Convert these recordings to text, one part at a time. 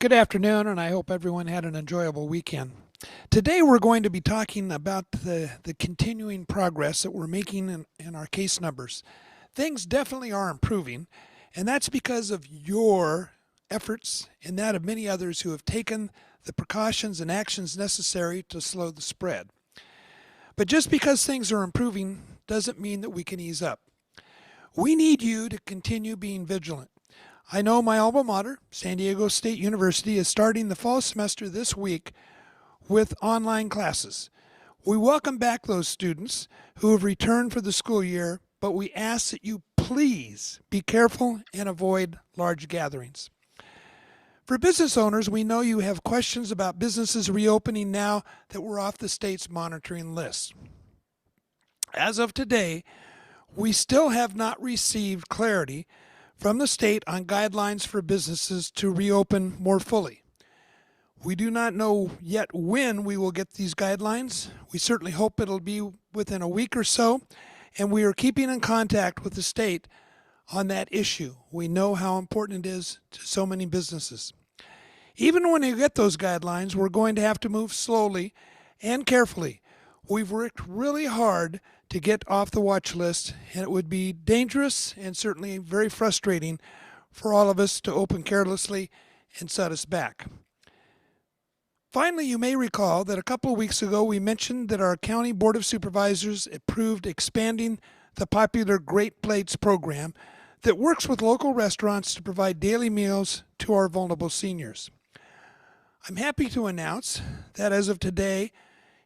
Good afternoon, and I hope everyone had an enjoyable weekend. Today we're going to be talking about the continuing progress that we're making in our case numbers. Things definitely are improving, and that's because of your efforts and that of many others who have taken the precautions and actions necessary to slow the spread. But just because things are improving doesn't mean that we can ease up. We need you to continue being vigilant. I know my alma mater, San Diego State University, is starting the fall semester this week with online classes. We welcome back those students who have returned for the school year, but we ask that you please be careful and avoid large gatherings. For business owners, we know you have questions about businesses reopening now that we're off the state's monitoring list. As of today, we still have not received clarity from the state on guidelines for businesses to reopen more fully. We do not know yet when we will get these guidelines. We certainly hope it'll be within a week or so, and we are keeping in contact with the state on that issue. We know how important it is to so many businesses. Even when you get those guidelines, we're going to have to move slowly and carefully. We've worked really hard to get off the watch list, and it would be dangerous and certainly very frustrating for all of us to open carelessly and set us back. Finally, you may recall that a couple of weeks ago we mentioned that our County Board of Supervisors approved expanding the popular Great Plates program that works with local restaurants to provide daily meals to our vulnerable seniors. I'm happy to announce that as of today,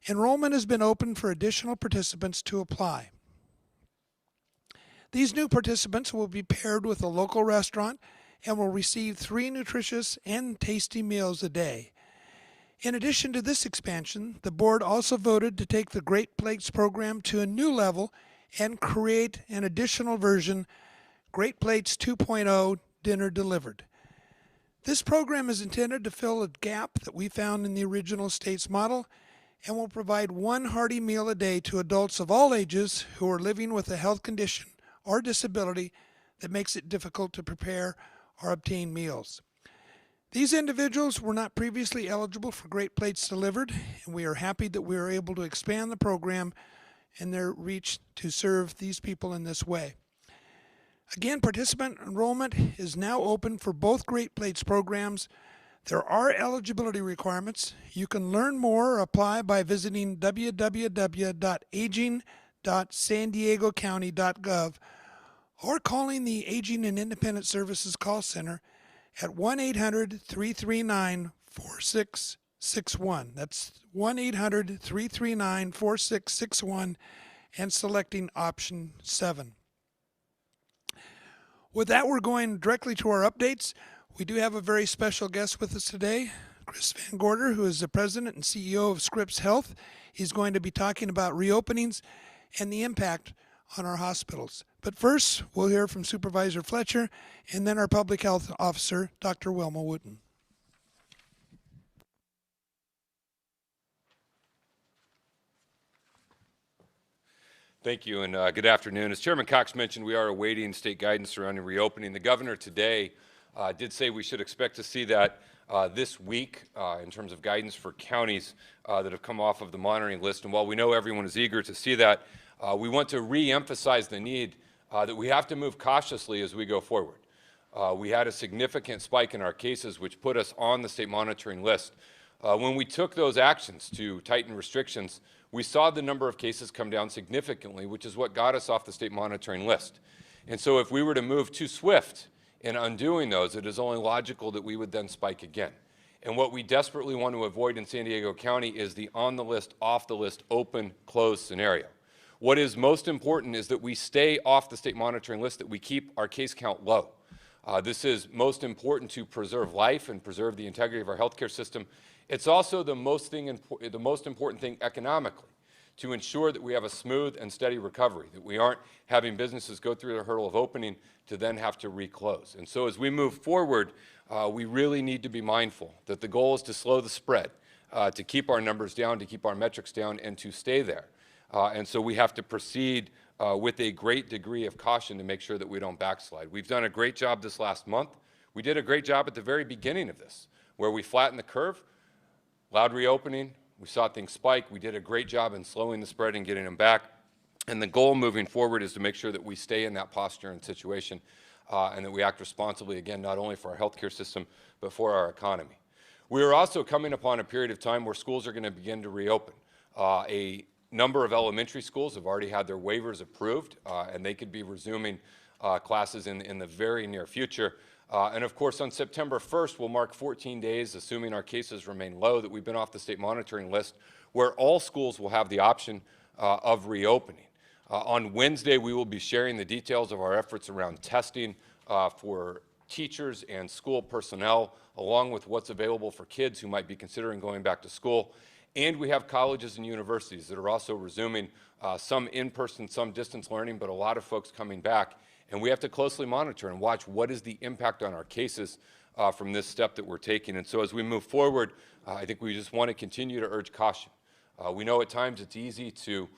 enrollment has been opened for additional participants to apply. These new participants will be paired with a local restaurant and will receive 3 nutritious and tasty meals a day. In addition to this expansion, the board also voted to take the Great Plates program to a new level and create an additional version, Great Plates 2.0 Dinner Delivered. This program is intended to fill a gap that we found in the original state's model and will provide 1 hearty meal a day to adults of all ages who are living with a health condition or disability that makes it difficult to prepare or obtain meals. These individuals were not previously eligible for Great Plates Delivered, and we are happy that we are able to expand the program and their reach to serve these people in this way. Again, participant enrollment is now open for both Great Plates programs. There are eligibility requirements. You can learn more or apply by visiting www.aging.sandiegocounty.gov or calling the Aging and Independent Services Call Center at 1-800-339-4661. That's 1-800-339-4661 and selecting option 7. With that, we're going directly to our updates. We do have a very special guest with us today, Chris Van Gorder, who is the president and CEO of Scripps Health. He's going to be talking about reopenings and the impact on our hospitals. But first, we'll hear from Supervisor Fletcher and then our public health officer, Dr. Wilma Wooten. Thank you, and good afternoon. As Chairman Cox mentioned, we are awaiting state guidance surrounding reopening. The governor today did say we should expect to see that this week in terms of guidance for counties that have come off of the monitoring list. And while we know everyone is eager to see that, we want to re-emphasize the need that we have to move cautiously as we go forward. We had a significant spike in our cases, which put us on the state monitoring list. When we took those actions to tighten restrictions, we saw the number of cases come down significantly, which is what got us off the state monitoring list. And so if we were to move too swift in undoing those, it is only logical that we would then spike again. And what we desperately want to avoid in San Diego County is the on the list, off the list, open, close scenario. What is most important is that we stay off the state monitoring list, that we keep our case count low. This is most important to preserve life and preserve the integrity of our healthcare system. It's also the most important thing economically, to ensure that we have a smooth and steady recovery, that we aren't having businesses go through the hurdle of opening to then have to reclose. And so as we move forward, we really need to be mindful that the goal is to slow the spread, to keep our numbers down, to keep our metrics down, and to stay there. And so we have to proceed with a great degree of caution to make sure that we don't backslide. We've done a great job this last month. We did a great job at the very beginning of this, Where we flattened the curve, loud reopening, we saw things spike. We did a great job in slowing the spread and getting them back. And the goal moving forward is to make sure that we stay in that posture and situation and that we act responsibly, again, not only for our healthcare system, but for our economy. We are also coming upon a period of time where schools are going to begin to reopen. A number of elementary schools have already had their waivers approved, and they could be resuming classes in the very near future. And of course, on September 1st, we'll mark 14 days, assuming our cases remain low, that we've been off the state monitoring list, where all schools will have the option of reopening. On Wednesday, we will be sharing the details of our efforts around testing for teachers and school personnel, along with what's available for kids who might be considering going back to school. And we have colleges and universities that are also resuming some in-person, some distance learning, but a lot of folks coming back. And we have to closely monitor and watch what is the impact on our cases from this step that we're taking. And so as we move forward, I think we just want to continue to urge caution. We know at times it's easy to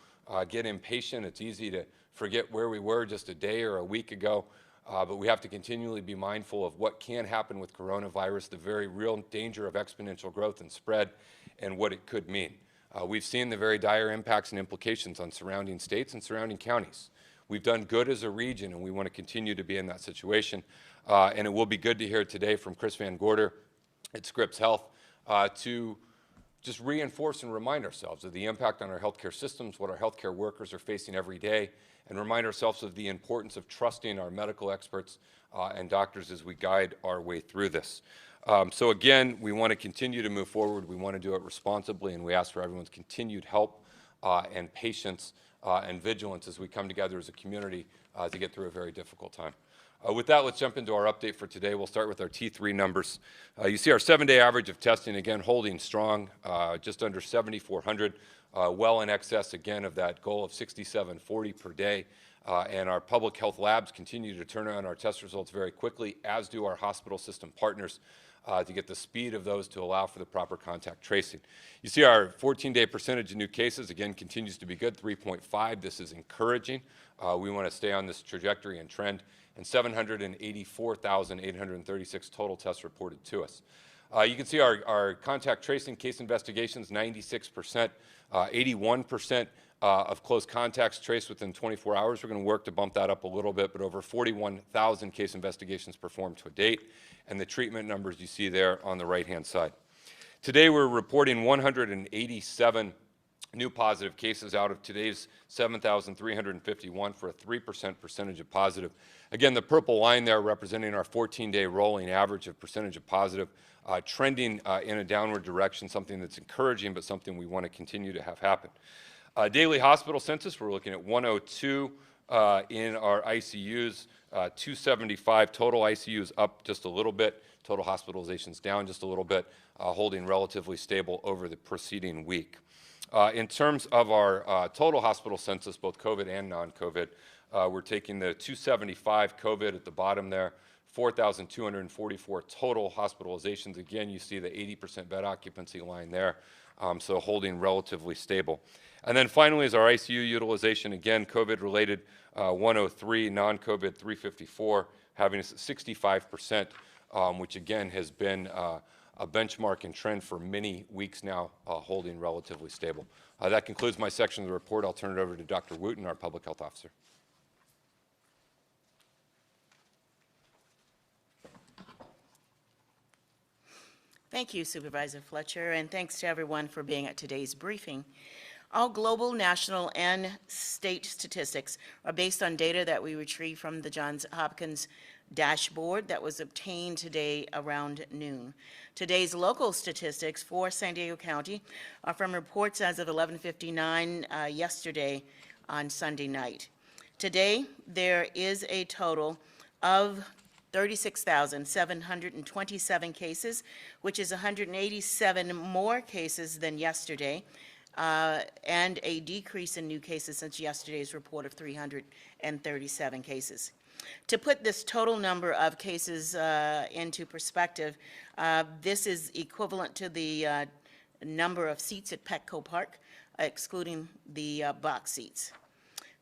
get impatient. It's easy to forget where we were just a day or a week ago. But we have to continually be mindful of what can happen with coronavirus, the very real danger of exponential growth and spread, and what it could mean. We've seen the very dire impacts and implications on surrounding states and surrounding counties. We've done good as a region, and we want to continue to be in that situation. And it will be good to hear today from Chris Van Gorder at Scripps Health to just reinforce and remind ourselves of the impact on our healthcare systems, what our healthcare workers are facing every day, and remind ourselves of the importance of trusting our medical experts and doctors as we guide our way through this. So again, we want to continue to move forward. We want to do it responsibly, and we ask for everyone's continued help and patience and vigilance as we come together as a community to get through a very difficult time. With that, let's jump into our update for today. We'll start with our T3 numbers. You see our 7-day average of testing, again, holding strong, just under 7,400, well in excess, again, of that goal of 6,740 per day. And our public health labs continue to turn around our test results very quickly, as do our hospital system partners, to get the speed of those to allow for the proper contact tracing. You see our 14-day percentage of new cases, again, continues to be good, 3.5. This is encouraging. We want to stay on this trajectory and trend. And 784,836 total tests reported to us. You can see our contact tracing case investigations, 96%, 81% of close contacts traced within 24 hours. We're going to work to bump that up a little bit, but over 41,000 case investigations performed to date, and the treatment numbers you see there on the right-hand side. Today, we're reporting 187 new positive cases out of today's 7,351 for a 3% percentage of positive. Again, the purple line there representing our 14-day rolling average of percentage of positive, trending in a downward direction, something that's encouraging, but something we want to continue to have happen. Daily hospital census, we're looking at 102 in our ICUs, 275 total ICUs up just a little bit, total hospitalizations down just a little bit, holding relatively stable over the preceding week. In terms of our total hospital census, both COVID and non-COVID, we're taking the 275 COVID at the bottom there, 4,244 total hospitalizations. Again, you see the 80% bed occupancy line there, so holding relatively stable. And then finally is our ICU utilization. Again, COVID-related 103, non-COVID 354, having us at 65%, which again has been a benchmark and trend for many weeks now, holding relatively stable. That concludes my section of the report. I'll turn it over to Dr. Wooten, our public health officer. Thank you, Supervisor Fletcher, and thanks to everyone for being at today's briefing. All global, national, and state statistics are based on data that we retrieved from the Johns Hopkins dashboard that was obtained today around noon. Today's local statistics for San Diego County are from reports as of 11:59 yesterday on Sunday night. Today, there is a total of 36,727 cases, which is 187 more cases than yesterday, and a decrease in new cases since yesterday's report of 337 cases. To put this total number of cases into perspective, this is equivalent to the number of seats at Petco Park, excluding the box seats.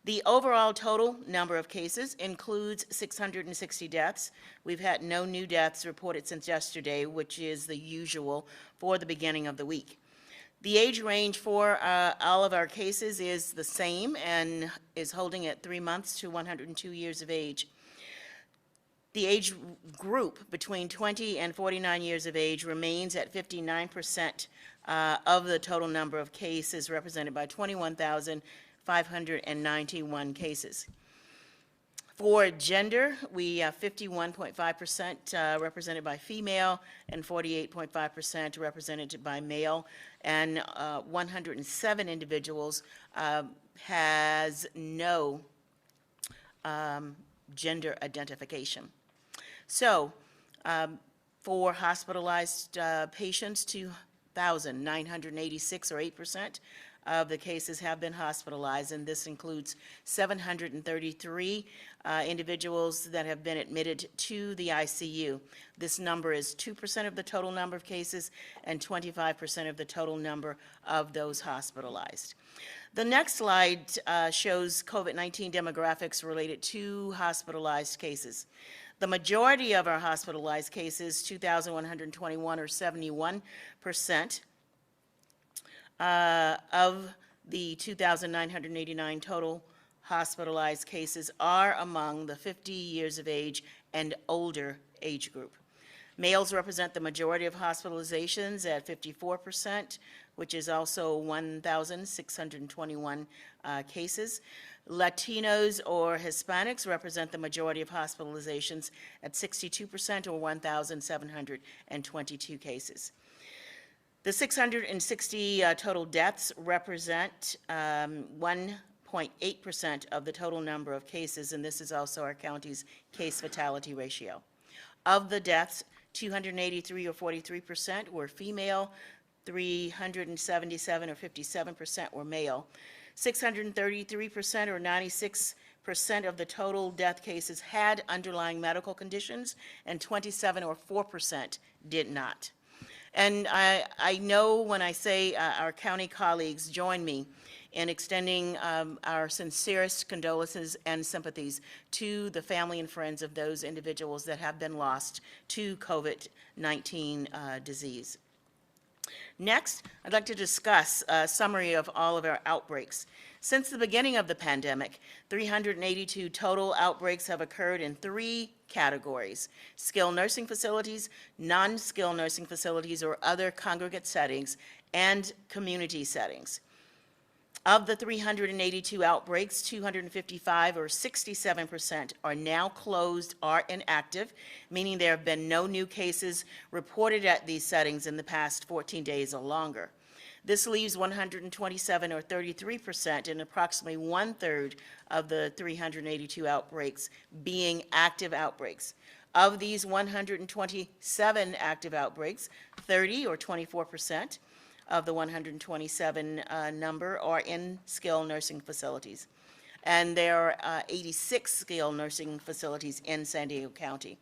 The overall total number of cases includes 660 deaths. We've had no new deaths reported since yesterday, which is the usual for the beginning of the week. The age range for all of our cases is the same and is holding at 3 months to 102 years of age. The age group between 20 and 49 years of age remains at 59% of the total number of cases, represented by 21,591 cases. For gender, we have 51.5% represented by female and 48.5% represented by male, and 107 individuals has no gender identification. So, for hospitalized patients, 2,986 or 8% of the cases have been hospitalized, and this includes 733 individuals that have been admitted to the ICU. This number is 2% of the total number of cases and 25% of the total number of those hospitalized. The next slide shows COVID-19 demographics related to hospitalized cases. The majority of our hospitalized cases, 2,121 or 71%, of the 2,989 total hospitalized cases are among the 50 years of age and older age group. Males represent the majority of hospitalizations at 54%, which is also 1,621 cases. Latinos or Hispanics represent the majority of hospitalizations at 62% or 1,722 cases. The 660 total deaths represent 1.8% of the total number of cases, and this is also our county's case fatality ratio. Of the deaths, 283 or 43% were female, 377 or 57% were male. 633% or 96% of the total death cases had underlying medical conditions, and 27 or 4% did not. And I know when I say our county colleagues join me in extending our sincerest condolences and sympathies to the family and friends of those individuals that have been lost to COVID-19 disease. Next, I'd like to discuss a summary of all of our outbreaks. Since the beginning of the pandemic, 382 total outbreaks have occurred in 3 categories: skilled nursing facilities, non-skilled nursing facilities or other congregate settings, and community settings. Of the 382 outbreaks, 255 or 67% are now closed or inactive, meaning there have been no new cases reported at these settings in the past 14 days or longer. This leaves 127 or 33% and approximately 1/3 of the 382 outbreaks being active outbreaks. Of these 127 active outbreaks, 30 or 24% of the 127 number are in skilled nursing facilities. And there are 86 skilled nursing facilities in San Diego County.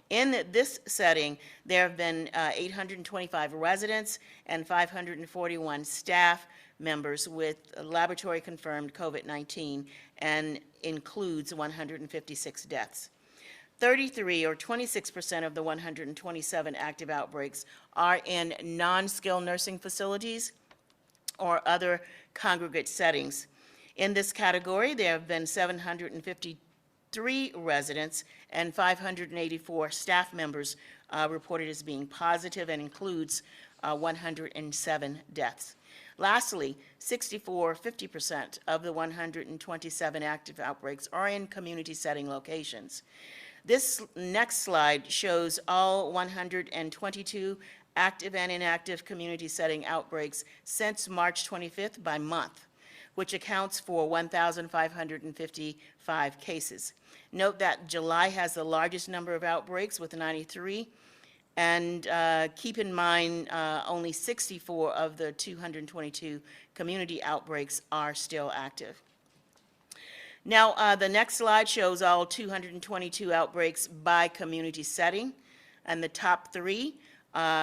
In this setting, there have been 825 residents and 541 staff members with laboratory-confirmed COVID-19 and includes 156 deaths. 33 or 26% of the 127 active outbreaks are in non-skilled nursing facilities or other congregate settings. In this category, there have been 753 residents and 584 staff members reported as being positive, and includes 107 deaths. Lastly, 50% of the 127 active outbreaks are in community setting locations. This next slide shows all 122 active and inactive community setting outbreaks since March 25th by month, which accounts for 1,555 cases. Note that July has the largest number of outbreaks with 93, and keep in mind only 64 of the 222 community outbreaks are still active. Now, the next slide shows all 222 outbreaks by community setting, and the top 3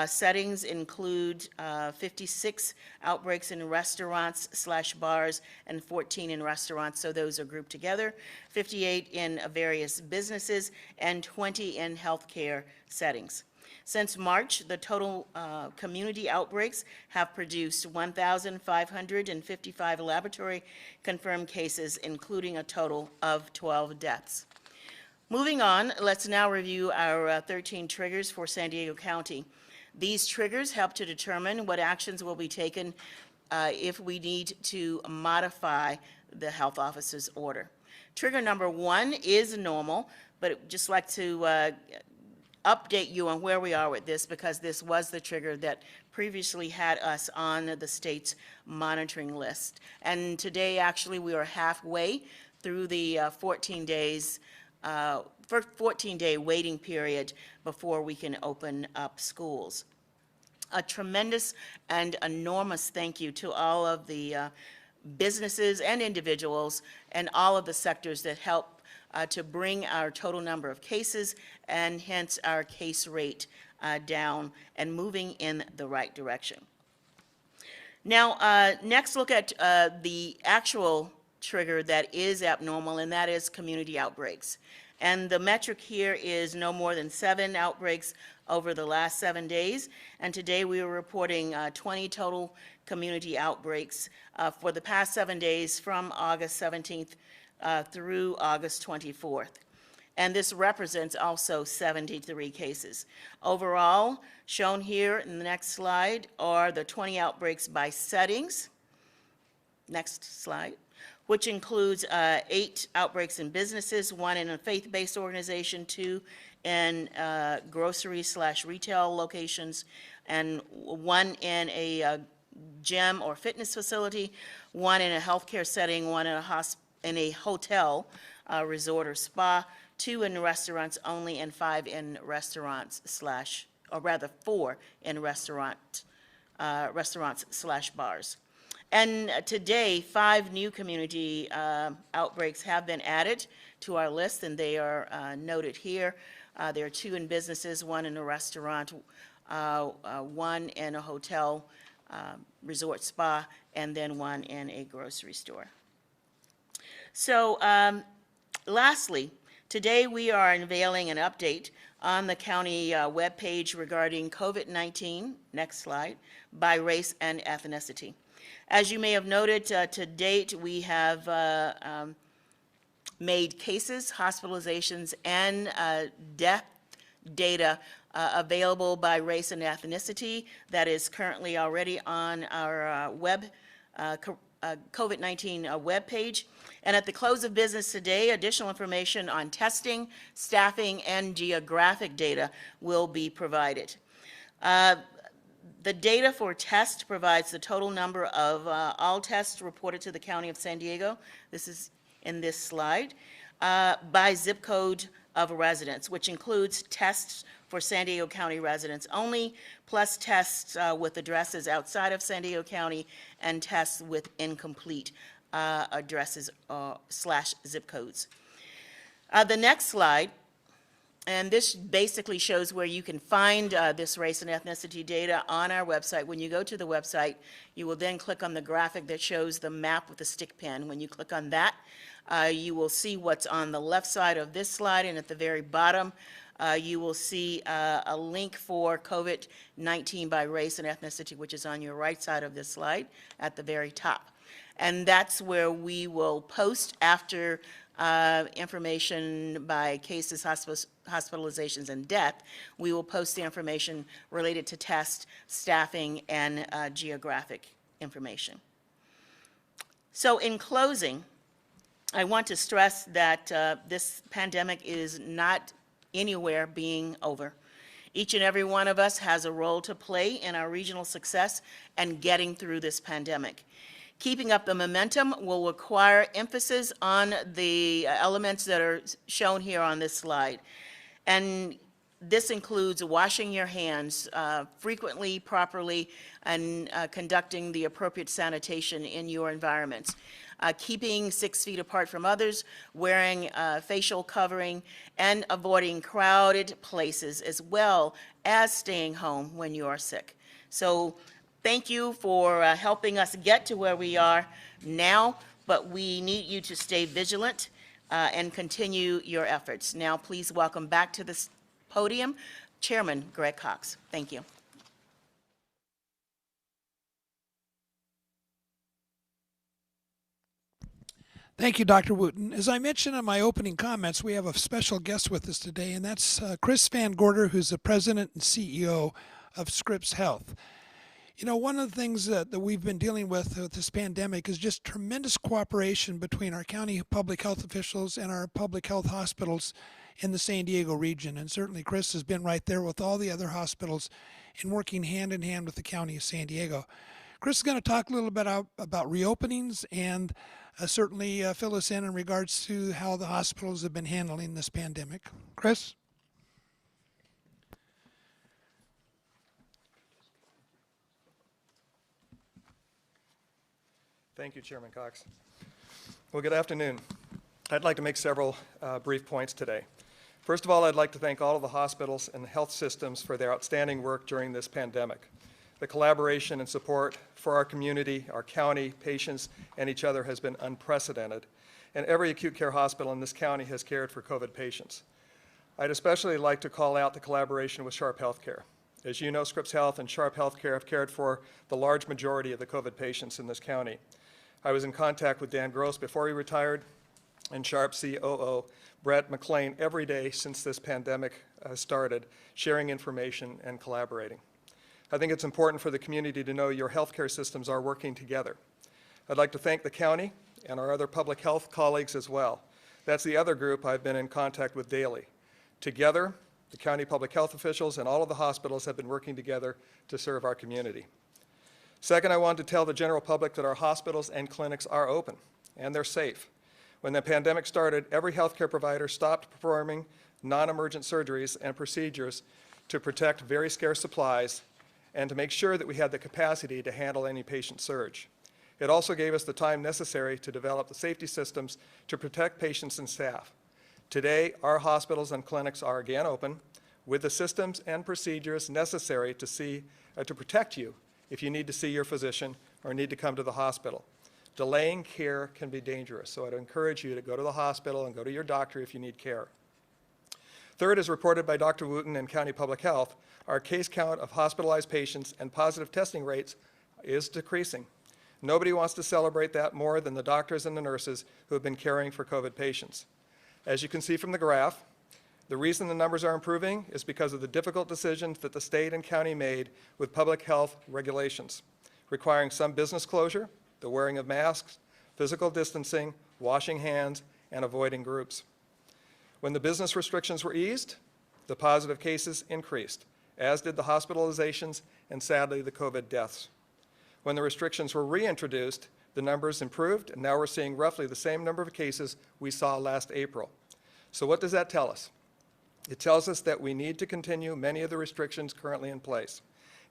Settings include 56 outbreaks in restaurants/bars and 14 in restaurants, so those are grouped together, 58 in various businesses, and 20 in healthcare settings. Since March, the total community outbreaks have produced 1,555 laboratory-confirmed cases, including a total of 12 deaths. Moving on, let's now review our 13 triggers for San Diego County. These triggers help to determine what actions will be taken if we need to modify the health officer's order. Trigger number 1 is normal, but I'd just like to update you on where we are with this, because this was the trigger that previously had us on the state's monitoring list. And today, actually, we are halfway through the 14-day waiting period before we can open up schools. A tremendous and enormous thank you to all of the businesses and individuals and all of the sectors that help to bring our total number of cases and hence our case rate down and moving in the right direction. Now, next look at the actual trigger that is abnormal, and that is community outbreaks. And the metric here is no more than 7 outbreaks over the last 7 days. And today we are reporting 20 total community outbreaks for the past 7 days from August 17th through August 24th. And this represents also 73 cases. Overall, shown here in the next slide are the 20 outbreaks by settings. Next slide. Which includes 8 outbreaks in businesses, 1 in a faith-based organization, 2 in grocery/retail locations, and 1 in a gym or fitness facility, 1 in a healthcare setting, 1 in a hotel, resort or spa, 2 in restaurants only, and 5 in restaurants or rather 4 in restaurants/bars. And today, 5 new community outbreaks have been added to our list, and they are noted here. There are 2 in businesses, 1 in a restaurant, 1 in a hotel, resort spa, and then 1 in a grocery store. So lastly, today we are unveiling an update on the county webpage regarding COVID-19, next slide, by race and ethnicity. As you may have noted, to date, we have made cases, hospitalizations, and death data available by race and ethnicity. That is currently already on our COVID-19 webpage. And at the close of business today, additional information on testing, staffing, and geographic data will be provided. The data for tests provides the total number of all tests reported to the County of San Diego. This is in this slide, by zip code of residence, which includes tests for San Diego County residents only, plus tests with addresses outside of San Diego County and tests with incomplete addresses / zip codes. The next slide, and this basically shows where you can find this race and ethnicity data on our website. When you go to the website, you will then click on the graphic that shows the map with the stick pin. When you click on that, you will see what's on the left side of this slide, and at the very bottom, you will see a link for COVID-19 by race and ethnicity, which is on your right side of this slide at the very top. And that's where we will post after information by cases, hospitalizations, and death. We will post the information related to test, staffing, and geographic information. So in closing, I want to stress that this pandemic is not anywhere being over. Each and every one of us has a role to play in our regional success and getting through this pandemic. Keeping up the momentum will require emphasis on the elements that are shown here on this slide. And this includes washing your hands frequently, properly, and conducting the appropriate sanitation in your environments. keeping 6 feet apart from others, wearing facial covering, and avoiding crowded places, as well as staying home when you are sick. So thank you for helping us get to where we are now, but we need you to stay vigilant and continue your efforts. Now, please welcome back to the podium Chairman Greg Cox. Thank you. Thank you, Dr. Wooten. As I mentioned in my opening comments, we have a special guest with us today, and that's Chris Van Gorder, who's the president and CEO of Scripps Health. You know, one of the things that we've been dealing with this pandemic is just tremendous cooperation between our county public health officials and our public health hospitals in the San Diego region. And certainly Chris has been right there with all the other hospitals and working hand in hand with the county of San Diego. Chris is going to talk a little bit about reopenings and certainly fill us in regards to how the hospitals have been handling this pandemic. Chris? Thank you, Chairman Cox. Well, good afternoon. I'd like to make several brief points today. First of all, I'd like to thank all of the hospitals and health systems for their outstanding work during this pandemic. The collaboration and support for our community, our county, patients, and each other has been unprecedented, and every acute care hospital in this county has cared for COVID patients. I'd especially like to call out the collaboration with Sharp Healthcare. As you know, Scripps Health and Sharp Healthcare have cared for the large majority of the COVID patients in this county. I was in contact with Dan Gross before he retired, and Sharp COO Brett McLean every day since this pandemic started, sharing information and collaborating. I think it's important for the community to know your healthcare systems are working together. I'd like to thank the county and our other public health colleagues as well. That's the other group I've been in contact with daily. Together, the county public health officials and all of the hospitals have been working together to serve our community. Second, I want to tell the general public that our hospitals and clinics are open and they're safe. When the pandemic started, every healthcare provider stopped performing non-emergent surgeries and procedures to protect very scarce supplies and to make sure that we had the capacity to handle any patient surge. It also gave us the time necessary to develop the safety systems to protect patients and staff. Today, our hospitals and clinics are again open with the systems and procedures necessary to protect you if you need to see your physician or need to come to the hospital. Delaying care can be dangerous, so I'd encourage you to go to the hospital and go to your doctor if you need care. Third, as reported by Dr. Wooten and County Public Health, our case count of hospitalized patients and positive testing rates is decreasing. Nobody wants to celebrate that more than the doctors and the nurses who have been caring for COVID patients. As you can see from the graph, the reason the numbers are improving is because of the difficult decisions that the state and county made with public health regulations, requiring some business closure, the wearing of masks, physical distancing, washing hands, and avoiding groups. When the business restrictions were eased, the positive cases increased, as did the hospitalizations and sadly the COVID deaths. When the restrictions were reintroduced, the numbers improved, and now we're seeing roughly the same number of cases we saw last April. So what does that tell us? It tells us that we need to continue many of the restrictions currently in place.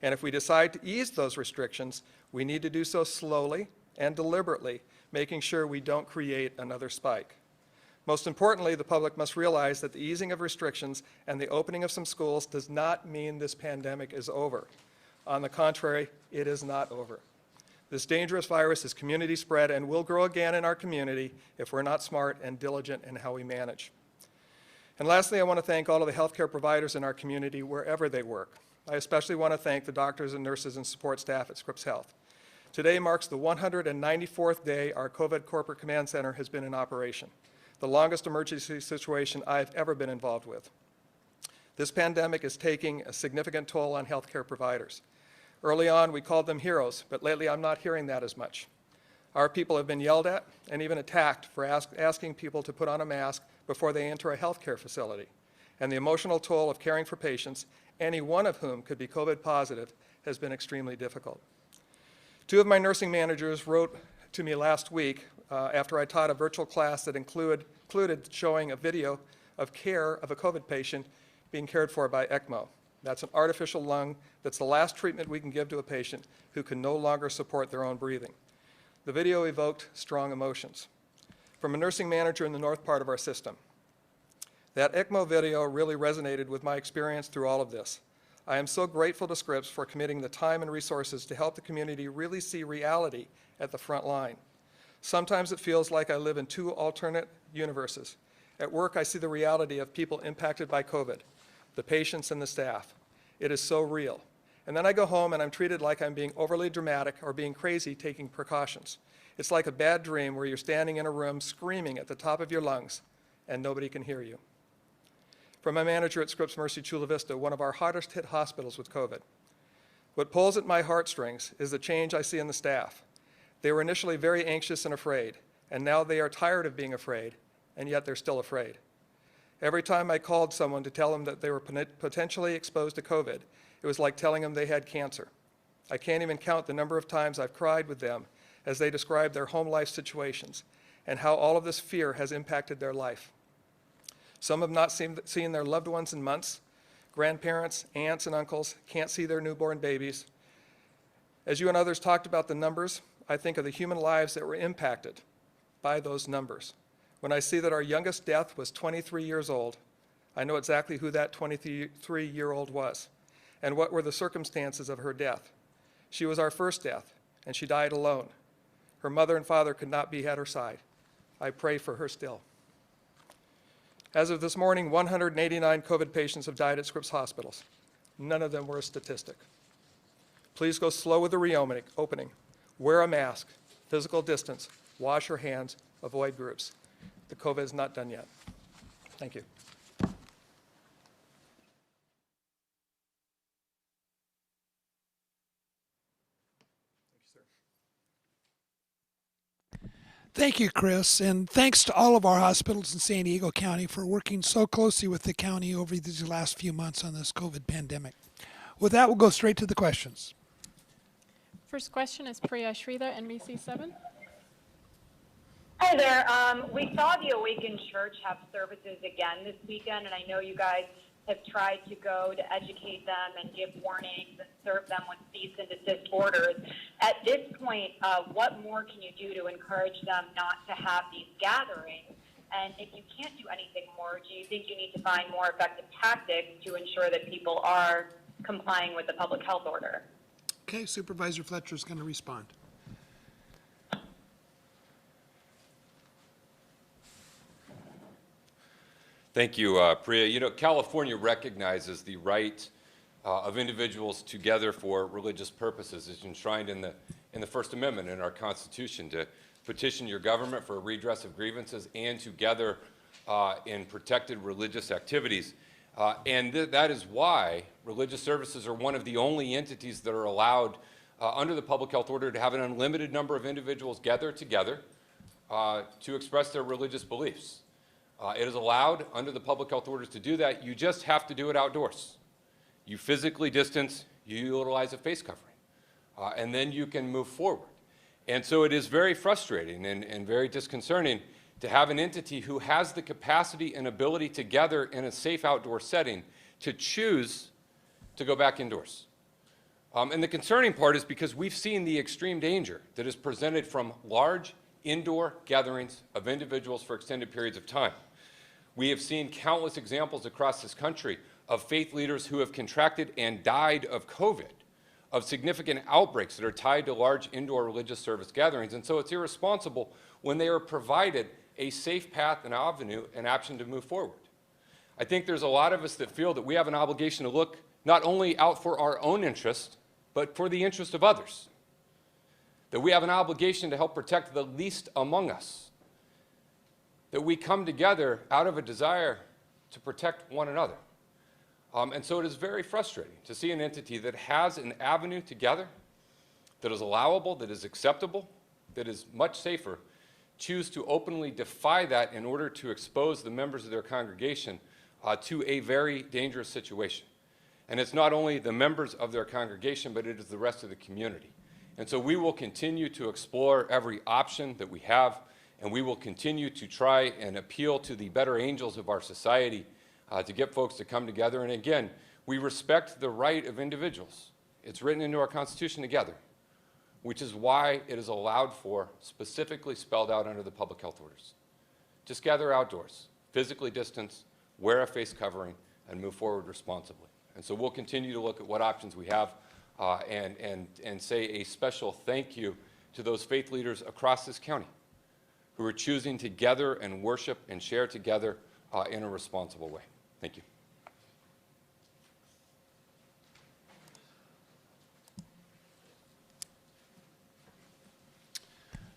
And if we decide to ease those restrictions, we need to do so slowly and deliberately, making sure we don't create another spike. Most importantly, the public must realize that the easing of restrictions and the opening of some schools does not mean this pandemic is over. On the contrary, it is not over. This dangerous virus is community spread and will grow again in our community if we're not smart and diligent in how we manage. And lastly, I want to thank all of the healthcare providers in our community wherever they work. I especially want to thank the doctors and nurses and support staff at Scripps Health. Today marks the 194th day our COVID Corporate Command Center has been in operation, the longest emergency situation I've ever been involved with. This pandemic is taking a significant toll on healthcare providers. Early on, we called them heroes, but lately I'm not hearing that as much. Our people have been yelled at and even attacked for asking people to put on a mask before they enter a healthcare facility. And the emotional toll of caring for patients, any one of whom could be COVID positive, has been extremely difficult. Two of my nursing managers wrote to me last week after I taught a virtual class that included showing a video of care of a COVID patient being cared for by ECMO. That's an artificial lung that's the last treatment we can give to a patient who can no longer support their own breathing. The video evoked strong emotions. From a nursing manager in the north part of our system, that ECMO video really resonated with my experience through all of this. I am so grateful to Scripps for committing the time and resources to help the community really see reality at the front line. Sometimes it feels like I live in two alternate universes. At work, I see the reality of people impacted by COVID, the patients and the staff. It is so real. And then I go home and I'm treated like I'm being overly dramatic or being crazy taking precautions. It's like a bad dream where you're standing in a room screaming at the top of your lungs and nobody can hear you. From my manager at Scripps Mercy Chula Vista, one of our hardest hit hospitals with COVID. What pulls at my heartstrings is the change I see in the staff. They were initially very anxious and afraid, and now they are tired of being afraid, and yet they're still afraid. Every time I called someone to tell them that they were potentially exposed to COVID, it was like telling them they had cancer. I can't even count the number of times I've cried with them as they describe their home life situations and how all of this fear has impacted their life. Some have not seen their loved ones in months. Grandparents, aunts, and uncles can't see their newborn babies. As you and others talked about the numbers, I think of the human lives that were impacted by those numbers. When I see that our youngest death was 23 years old, I know exactly who that 23-year-old was and what were the circumstances of her death. She was our first death, and she died alone. Her mother and father could not be at her side. I pray for her still. As of this morning, 189 COVID patients have died at Scripps hospitals. None of them were a statistic. Please go slow with the reopening. Wear a mask, physical distance, wash your hands, avoid groups. The COVID is not done yet. Thank you. Thank you, Chris, and thanks to all of our hospitals in San Diego County for working so closely with the county over these last few months on this COVID pandemic. With that, we'll go straight to the questions. First question is Priya Shrida, NBC7. Hi there. We saw the Awakened Church have services again this weekend, and I know you guys have tried to go to educate them and give warnings and serve them with cease and desist orders. At this point, what more can you do to encourage them not to have these gatherings? And if you can't do anything more, do you think you need to find more effective tactics to ensure that people are complying with the public health order? Okay, Supervisor Fletcher is going to respond. Thank you, Priya. You know, California recognizes the right of individuals to gather for religious purposes. It's enshrined in the First Amendment in our Constitution to petition your government for a redress of grievances and to gather in protected religious activities. And that is why religious services are one of the only entities that are allowed under the public health order to have an unlimited number of individuals gather together to express their religious beliefs. It is allowed under the public health orders to do that. You just have to do it outdoors. You physically distance, you utilize a face covering, and then you can move forward. And so it is very frustrating and very disconcerting to have an entity who has the capacity and ability to gather in a safe outdoor setting to choose to go back indoors. And the concerning part is because we've seen the extreme danger that is presented from large indoor gatherings of individuals for extended periods of time. We have seen countless examples across this country of faith leaders who have contracted and died of COVID, of significant outbreaks that are tied to large indoor religious service gatherings. And so it's irresponsible when they are provided a safe path and avenue and option to move forward. I think there's a lot of us that feel that we have an obligation to look not only out for our own interest, but for the interest of others. That we have an obligation to help protect the least among us. That we come together out of a desire to protect one another. And so it is very frustrating to see an entity that has an avenue together, that is allowable, that is acceptable, that is much safer, choose to openly defy that in order to expose the members of their congregation to a very dangerous situation. And it's not only the members of their congregation, but it is the rest of the community. And so we will continue to explore every option that we have, and we will continue to try and appeal to the better angels of our society to get folks to come together. And again, we respect the right of individuals. It's written into our Constitution together. which is why it is allowed for, specifically spelled out under the public health orders. Just gather outdoors, physically distance, wear a face covering, and move forward responsibly. And so we'll continue to look at what options we have and say a special thank you to those faith leaders across this county who are choosing to gather and worship and share together in a responsible way. Thank you.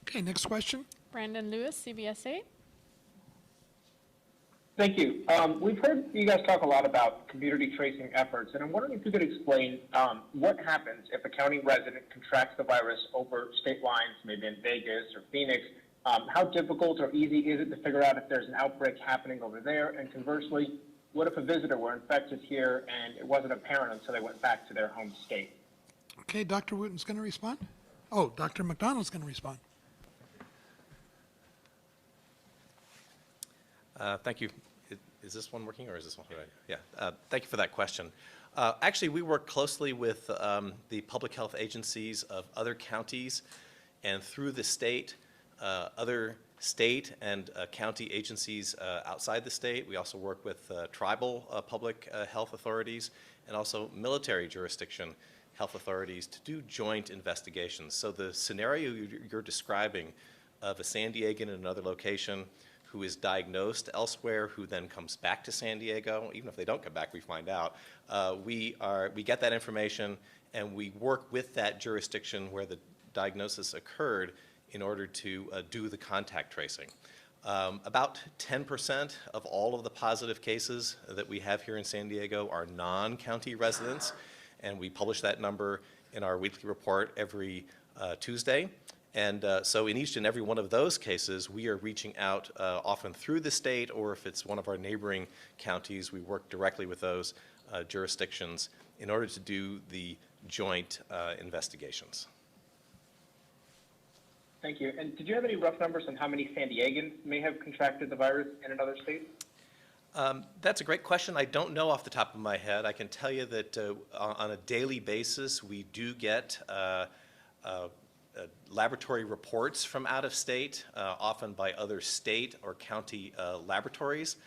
Okay, next question. Brandon Lewis, CBS 8. Thank you. We've heard you guys talk a lot about community tracing efforts, and I'm wondering if you could explain what happens if a county resident contracts the virus over state lines, maybe in Vegas or Phoenix. How difficult or easy is it to figure out if there's an outbreak happening over there? And conversely, what if a visitor were infected here and it wasn't apparent until they went back to their home state? Okay, Dr. Wooten's going to respond. Oh, Dr. McDonald's going to respond. Thank you. Is this one working or is this one? Yeah. Thank you for that question. Actually, we work closely with the public health agencies of other counties and through the state, other state and county agencies outside the state. We also work with tribal public health authorities and also military jurisdiction health authorities to do joint investigations. So the scenario you're describing of a San Diegan in another location who is diagnosed elsewhere, who then comes back to San Diego, even if they don't come back, we find out. We get that information and we work with that jurisdiction where the diagnosis occurred in order to do the contact tracing. About 10% of all of the positive cases that we have here in San Diego are non-county residents, and we publish that number in our weekly report every Tuesday. And so in each and every one of those cases, we are reaching out often through the state, or if it's one of our neighboring counties, we work directly with those jurisdictions in order to do the joint investigations. Thank you. And did you have any rough numbers on how many San Diegans may have contracted the virus in another state? That's a great question. I don't know off the top of my head. I can tell you that on a daily basis, we do get laboratory reports from out of state, often by other state or county laboratories.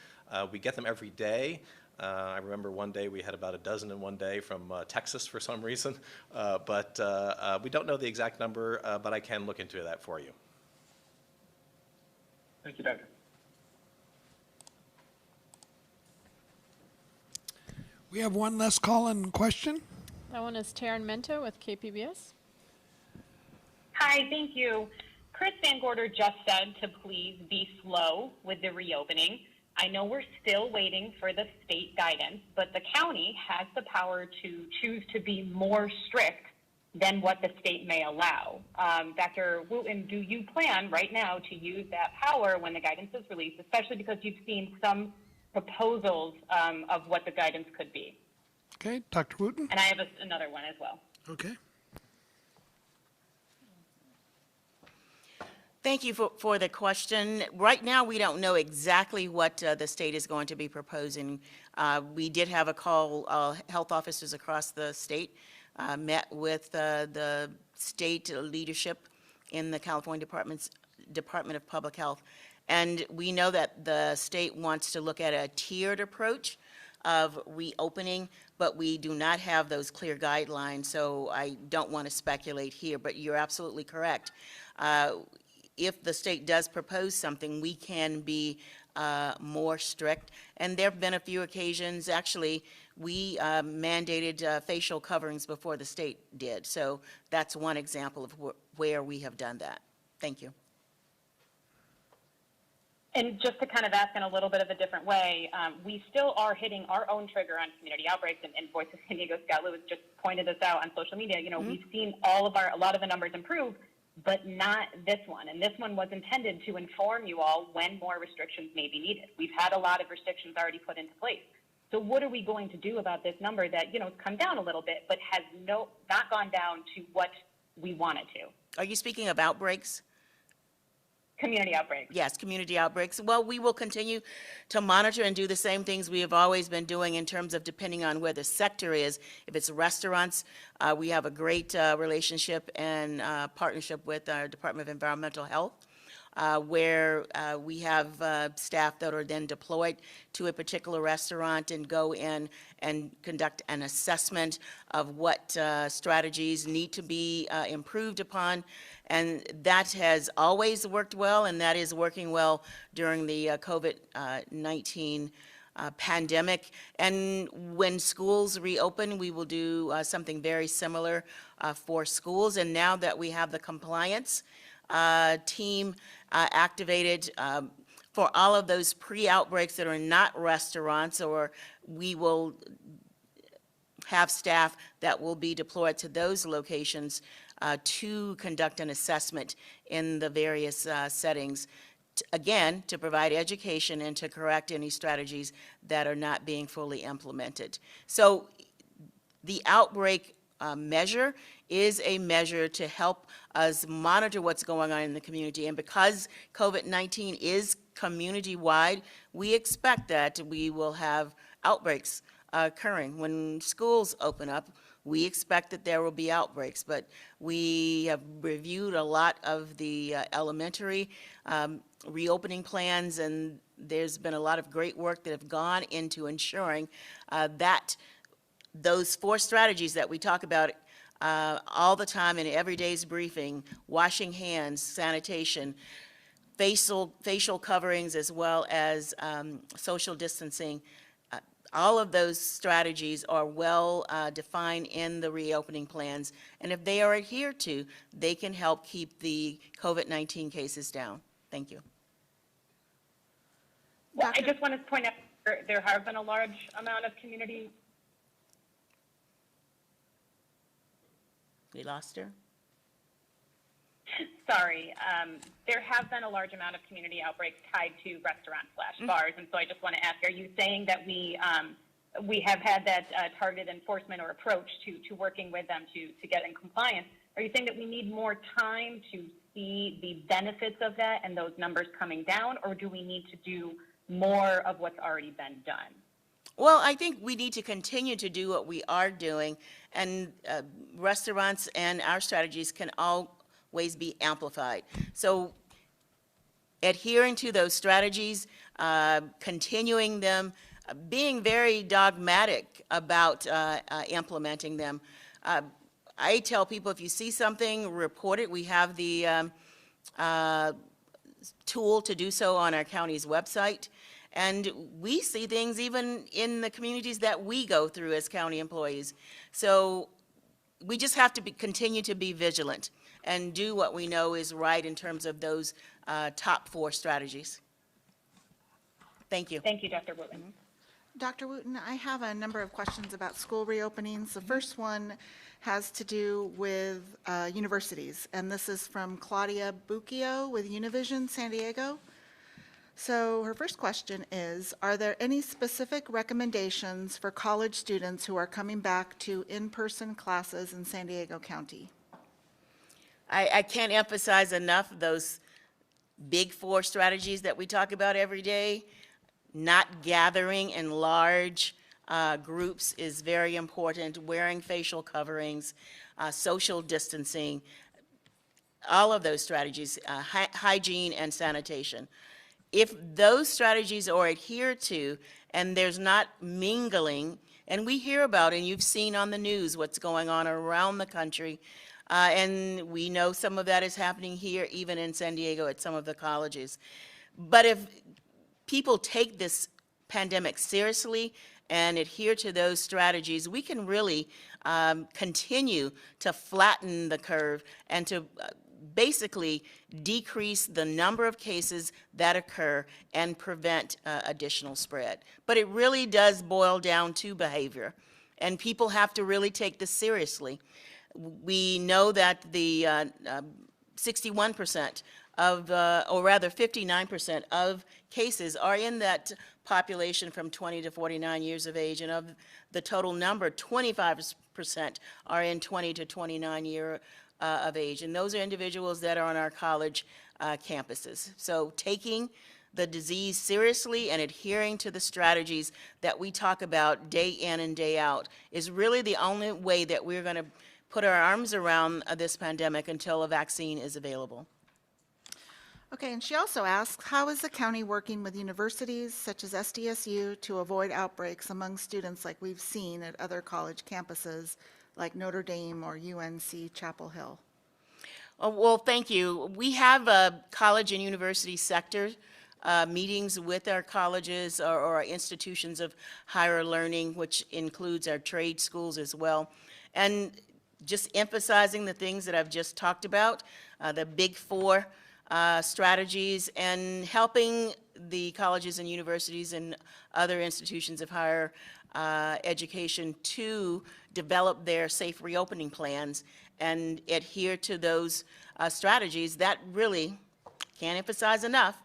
We get them every day. I remember one day we had about a dozen in one day from Texas for some reason, but we don't know the exact number, but I can look into that for you. Thank you, Doctor. We have one last call-in question. That one is Taryn Mento with KPBS. Hi, thank you. Chris Van Gorder just said to please be slow with the reopening. I know we're still waiting for the state guidance, but the county has the power to choose to be more strict than what the state may allow. Dr. Wooten, do you plan right now to use that power when the guidance is released, especially because you've seen some proposals of what the guidance could be? Okay, Dr. Wooten. And I have another one as well. Okay. Thank you for the question. Right now, we don't know exactly what the state is going to be proposing. We did have a call, health officers across the state met with the state leadership in the California Department of Public Health. And we know that the state wants to look at a tiered approach of reopening, but we do not have those clear guidelines, so I don't want to speculate here, but you're absolutely correct. If the state does propose something, we can be more strict. And there have been a few occasions, actually, we mandated facial coverings before the state did. So that's one example of where we have done that. Thank you. And just to kind of ask in a little bit of a different way, we still are hitting our own trigger on community outbreaks, and Voice of San Diego, Scott Lewis just pointed this out on social media. You know, we've seen a lot of the numbers improve, but not this one. And this one was intended to inform you all when more restrictions may be needed. We've had a lot of restrictions already put into place. So what are we going to do about this number that, you know, has come down a little bit, but has not gone down to what we want it to? Are you speaking of outbreaks? community outbreaks? Yes, community outbreaks. Well, we will continue to monitor and do the same things we have always been doing in terms of depending on where the sector is. If it's restaurants, we have a great relationship and partnership with our Department of Environmental Health, where we have staff that are then deployed to a particular restaurant and go in and conduct an assessment of what strategies need to be improved upon. And that has always worked well, and that is working well during the COVID-19 pandemic. And when schools reopen, we will do something very similar for schools. And now that we have the compliance team activated for all of those pre-outbreaks that are not restaurants, or we will have staff that will be deployed to those locations to conduct an assessment in the various settings, again, to provide education and to correct any strategies that are not being fully implemented. So the outbreak measure is a measure to help us monitor what's going on in the community. And because COVID-19 is community-wide, we expect that we will have outbreaks occurring. When schools open up, we expect that there will be outbreaks, but we have reviewed a lot of the elementary reopening plans, and there's been a lot of great work that have gone into ensuring that those 4 strategies that we talk about all the time in every day's briefing: washing hands, sanitation, facial coverings, as well as social distancing. All of those strategies are well defined in the reopening plans, and if they are adhered to, they can help keep the COVID-19 cases down. Thank you. Well, I just want to point out there have been a large amount of community. We lost her? Sorry, there have been a large amount of community outbreaks tied to restaurants/bars, and so I just want to ask: are you saying that we have had that targeted enforcement or approach to working with them to get in compliance? Are you saying that we need more time to see the benefits of that and those numbers coming down, or do we need to do more of what's already been done? Well, I think we need to continue to do what we are doing, and restaurants and our strategies can always be amplified. So adhering to those strategies, continuing them, being very dogmatic about implementing them. I tell people, if you see something, report it. We have the tool to do so on our county's website. And we see things even in the communities that we go through as county employees. So we just have to continue to be vigilant and do what we know is right in terms of those top 4 strategies. Thank you. Thank you, Dr. Wooten. Dr. Wooten, I have a number of questions about school reopenings. The first one has to do with universities, and this is from Claudia Bucchio with Univision San Diego. So her first question is, are there any specific recommendations for college students who are coming back to in-person classes in San Diego County? I can't emphasize enough those big 4 strategies that we talk about every day. Not gathering in large groups is very important. Wearing facial coverings, social distancing, all of those strategies, hygiene and sanitation. If those strategies are adhered to and there's not mingling, and we hear about, and you've seen on the news what's going on around the country, and we know some of that is happening here, even in San Diego at some of the colleges. But if people take this pandemic seriously and adhere to those strategies, we can really continue to flatten the curve and to basically decrease the number of cases that occur and prevent additional spread. But it really does boil down to behavior, and people have to really take this seriously. We know that the 61% of, or rather 59% of cases are in that population from 20 to 49 years of age, and of the total number, 25% are in 20 to 29 year of age. And those are individuals that are on our college campuses. So taking the disease seriously and adhering to the strategies that we talk about day in and day out is really the only way that we're going to put our arms around this pandemic until a vaccine is available. Okay, and she also asks, how is the county working with universities such as SDSU to avoid outbreaks among students like we've seen at other college campuses like Notre Dame or UNC Chapel Hill? Well, thank you. We have college and university sector meetings with our colleges or our institutions of higher learning, which includes our trade schools as well. And just emphasizing the things that I've just talked about, the big four strategies, and helping the colleges and universities and other institutions of higher education to develop their safe reopening plans and adhere to those strategies. That really can't emphasize enough.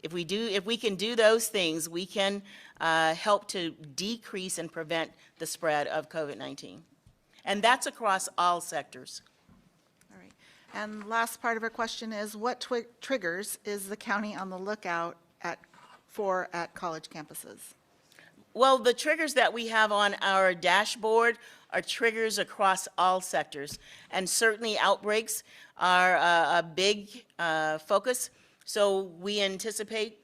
If we can do those things, we can help to decrease and prevent the spread of COVID-19. And that's across all sectors. All right. And last part of her question is, what triggers is the county on the lookout for at college campuses? Well, the triggers that we have on our dashboard are triggers across all sectors. And certainly outbreaks are a big focus. So we anticipate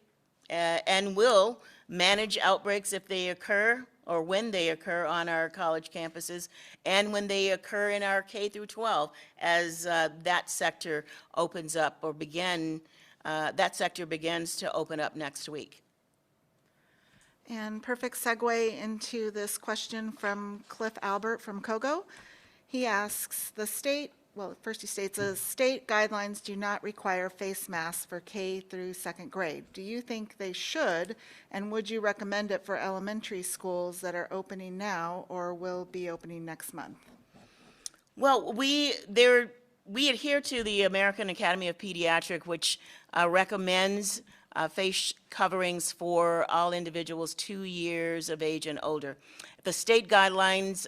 and will manage outbreaks if they occur or when they occur on our college campuses and when they occur in our K through 12 as that sector opens up or that sector begins to open up next week. And perfect segue into this question from Cliff Albert from Kogo. He asks, first he states, state guidelines do not require face masks for K through second grade. Do you think they should, and would you recommend it for elementary schools that are opening now or will be opening next month? Well, we adhere to the American Academy of Pediatrics, which recommends face coverings for all individuals 2 years of age and older. The state guidelines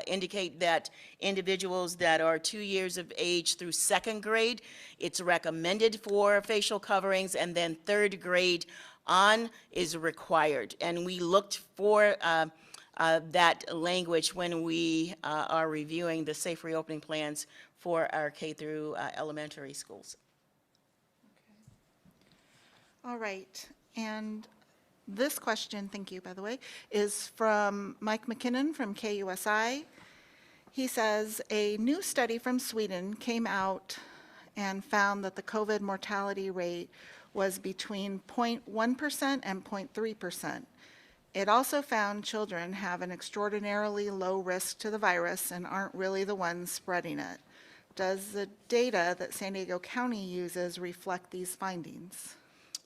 indicate that individuals that are 2 years of age through second grade, it's recommended for facial coverings, and then third grade on is required. And we looked for that language when we are reviewing the safe reopening plans for our K through elementary schools. All right, and this question, thank you, by the way, is from Mike McKinnon from KUSI. He says, a new study from Sweden came out and found that the COVID mortality rate was between 0.1% and 0.3%. It also found children have an extraordinarily low risk to the virus and aren't really the ones spreading it. Does the data that San Diego County uses reflect these findings?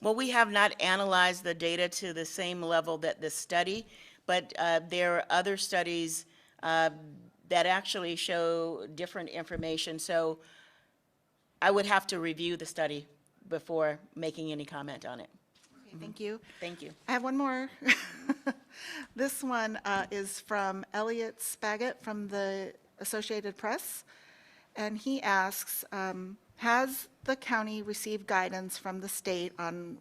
Well, we have not analyzed the data to the same level that this study, but there are other studies that actually show different information. So I would have to review the study before making any comment on it. Okay, thank you. Thank you. I have one more. This one is from Elliot Spaggett from the Associated Press, and he asks, has the county received guidance from the state on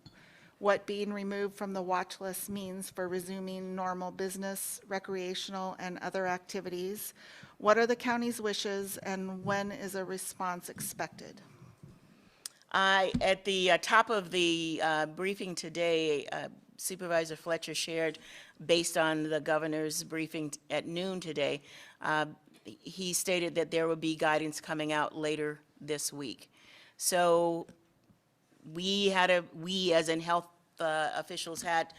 what being removed from the watch list means for resuming normal business, recreational, and other activities? What are the county's wishes, and when is a response expected? At the top of the briefing today, Supervisor Fletcher shared, based on the governor's briefing at noon today, he stated that there will be guidance coming out later this week. So we as in health officials had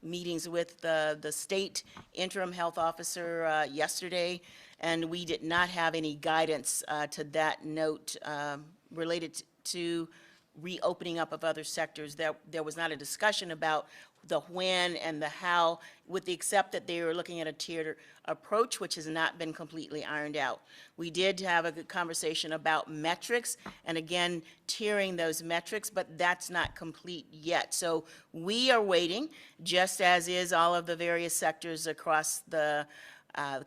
meetings with the state interim health officer yesterday, and we did not have any guidance to that note related to reopening up of other sectors. There was not a discussion about the when and the how, with the except that they were looking at a tiered approach, which has not been completely ironed out. We did have a good conversation about metrics, and again, tiering those metrics, but that's not complete yet. So we are waiting, just as is all of the various sectors across the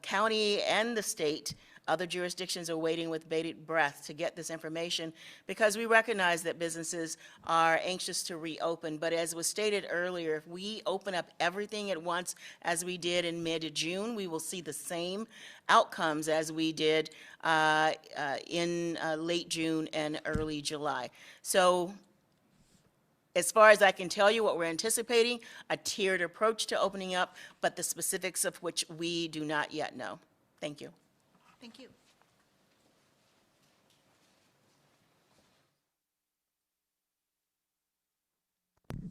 county and the state, Other jurisdictions are waiting with bated breath to get this information because we recognize that businesses are anxious to reopen. But as was stated earlier, if we open up everything at once as we did in mid-June, we will see the same outcomes as we did in late June and early July. So as far as I can tell you, what we're anticipating, a tiered approach to opening up, but the specifics of which we do not yet know. Thank you. Thank you.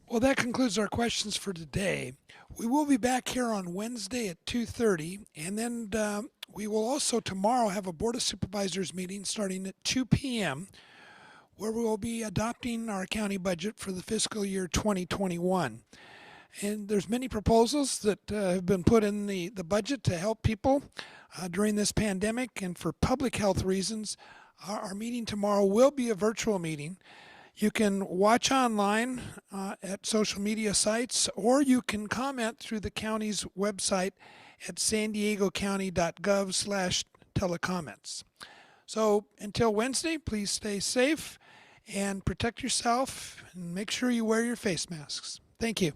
Well, that concludes our questions for today. We will be back here on Wednesday at 2:30, and then we will also tomorrow have a Board of Supervisors meeting starting at 2 p.m., where we will be adopting our county budget for the fiscal year 2021. And there's many proposals that have been put in the budget to help people during this pandemic, and for public health reasons, our meeting tomorrow will be a virtual meeting. You can watch online at social media sites, or you can comment through the county's website at sandiegocounty.gov/telecomments. So until Wednesday, please stay safe and protect yourself, and make sure you wear your face masks. Thank you.